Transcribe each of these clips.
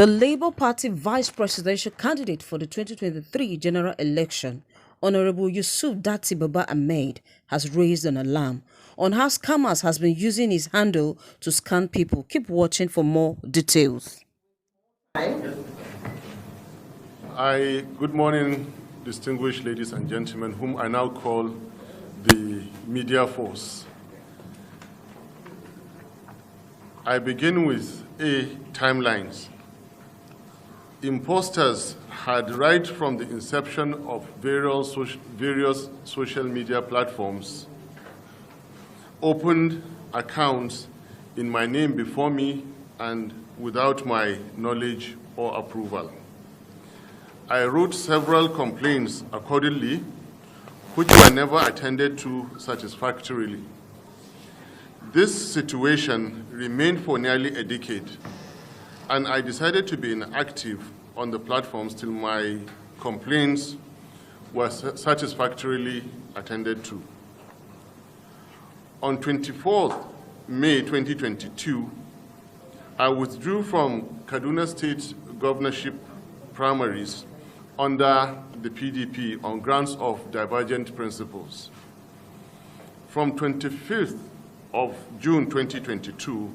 The Labour Party vice presidential candidate for the 2023 general election, Honorable Yusuf Datti Ahmed, has raised an alarm on how scammers has been using his handle to scam people. Keep watching for more details. Good morning, distinguished ladies and gentlemen, whom I now call the media force. I begin with timelines. Imposters had, right from the inception of various social media platforms, opened accounts in my name before me and without my knowledge or approval. I wrote several complaints accordingly, which were never attended to satisfactorily. This situation remained for nearly a decade, and I decided to be inactive on the platforms till my complaints were satisfactorily attended to. On 24th May 2022, I withdrew from Kaduna State governorship primaries under the PDP on grounds of divergent principles. From 25th of June 2022,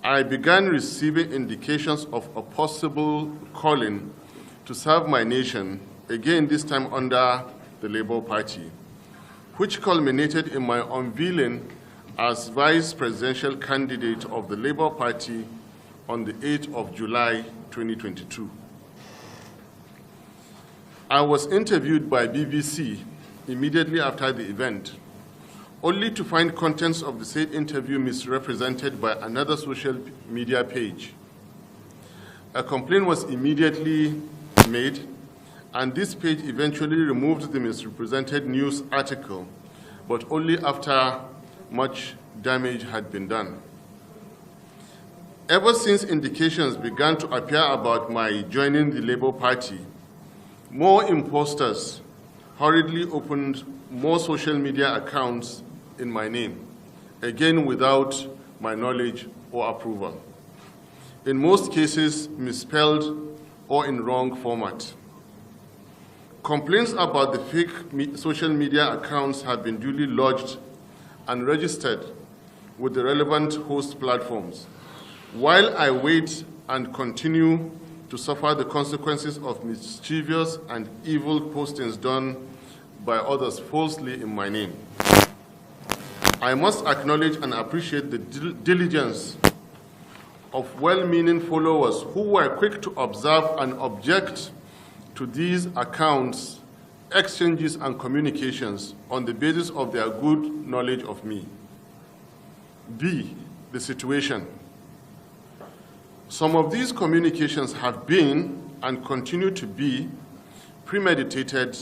I began receiving indications of a possible calling to serve my nation, again this time under the Labour Party, which culminated in my unveiling as vice presidential candidate of the Labour Party on the 8th of July 2022. I was interviewed by BBC immediately after the event, only to find contents of the said interview misrepresented by another social media page. A complaint was immediately made, and this page eventually removed the misrepresented news article, but only after much damage had been done. Ever since indications began to appear about my joining the Labour Party, more imposters hurriedly opened more social media accounts in my name, again without my knowledge or approval. In most cases, misspelled or in wrong format. Complaints about the fake social media accounts have been duly lodged and registered with the relevant host platforms, while I wait and continue to suffer the consequences of mischievous and evil postings done by others falsely in my name. I must acknowledge and appreciate the diligence of well-meaning followers who were quick to observe and object to these accounts, exchanges, and communications on the basis of their good knowledge of me. B, the situation. Some of these communications have been and continue to be premeditated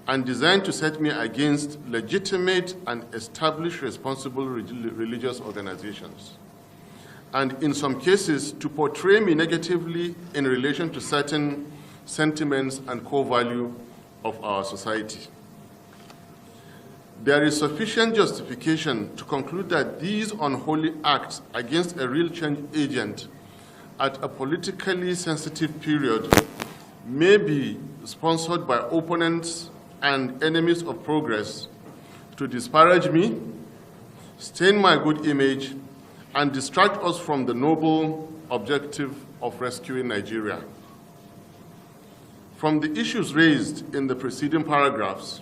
and designed to set me against legitimate and established responsible religious organizations, and in some cases to portray me negatively in relation to certain sentiments and core value of our society. There is sufficient justification to conclude that these unholy acts against a real change agent at a politically sensitive period may be sponsored by opponents and enemies of progress to disparage me, stain my good image, and distract us from the noble objective of rescuing Nigeria. From the issues raised in the preceding paragraphs,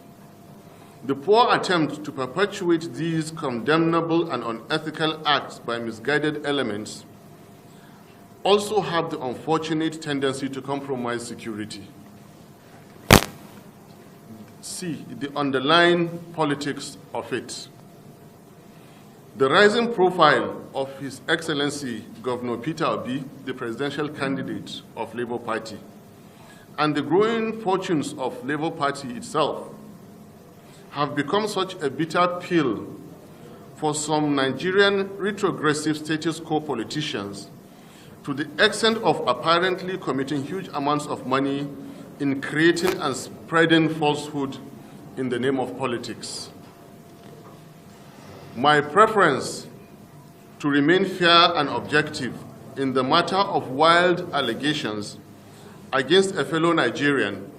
the poor attempt to perpetuate these condemnable and unethical acts by misguided elements also have the unfortunate tendency to compromise security. C, the underlying politics of it. The rising profile of His Excellency Governor Peter Obi, the presidential candidate of Labour Party, and the growing fortunes of Labour Party itself have become such a bitter pill for some Nigerian retrogressive status quo politicians, to the extent of apparently committing huge amounts of money in creating and spreading falsehood in the name of politics. My preference to remain fair and objective in the matter of wild allegations against a fellow Nigerian,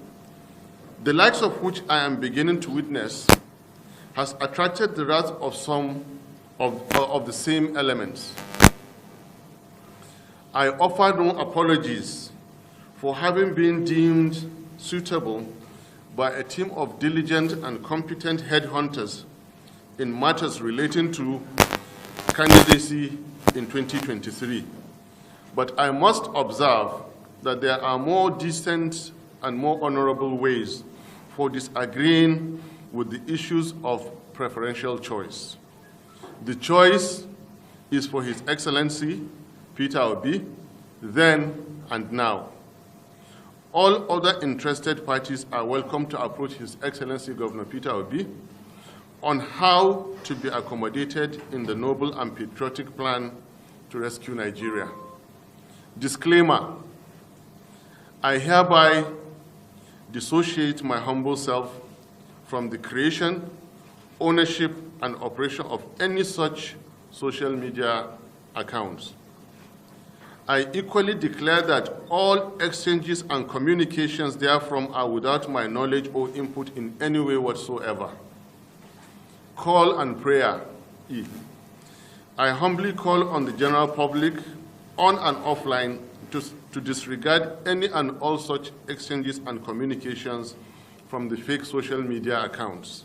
the likes of which I am beginning to witness, has attracted the wrath of some of the same elements. I offer no apologies for having been deemed suitable by a team of diligent and competent headhunters in matters relating to candidacy in 2023. But I must observe that there are more decent and more honorable ways for disagreeing with the issues of preferential choice. The choice is for His Excellency Peter Obi, then and now. All other interested parties are welcome to approach His Excellency Governor Peter Obi on how to be accommodated in the noble and patriotic plan to rescue Nigeria. Disclaimer: I hereby dissociate my humble self from the creation, ownership, and operation of any such social media accounts. I equally declare that all exchanges and communications therefrom are without my knowledge or input in any way whatsoever. Call and prayer, E. I humbly call on the general public, on and offline, to disregard any and all such exchanges and communications from the fake social media accounts.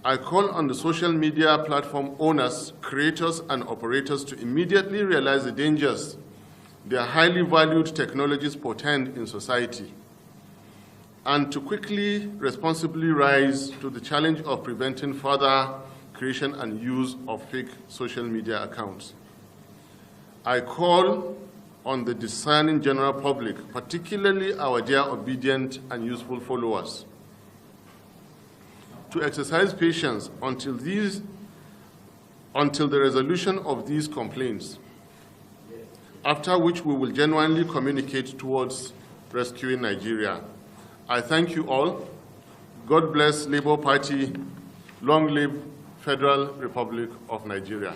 I call on the social media platform owners, creators, and operators to immediately realize the dangers their highly valued technologies portend in society, and to quickly, responsibly rise to the challenge of preventing further creation and use of fake social media accounts. I call on the discerning general public, particularly our dear obedient and useful followers, to exercise patience until the resolution of these complaints, after which we will genuinely communicate towards rescuing Nigeria. I thank you all. God bless Labour Party. Long live Federal Republic of Nigeria.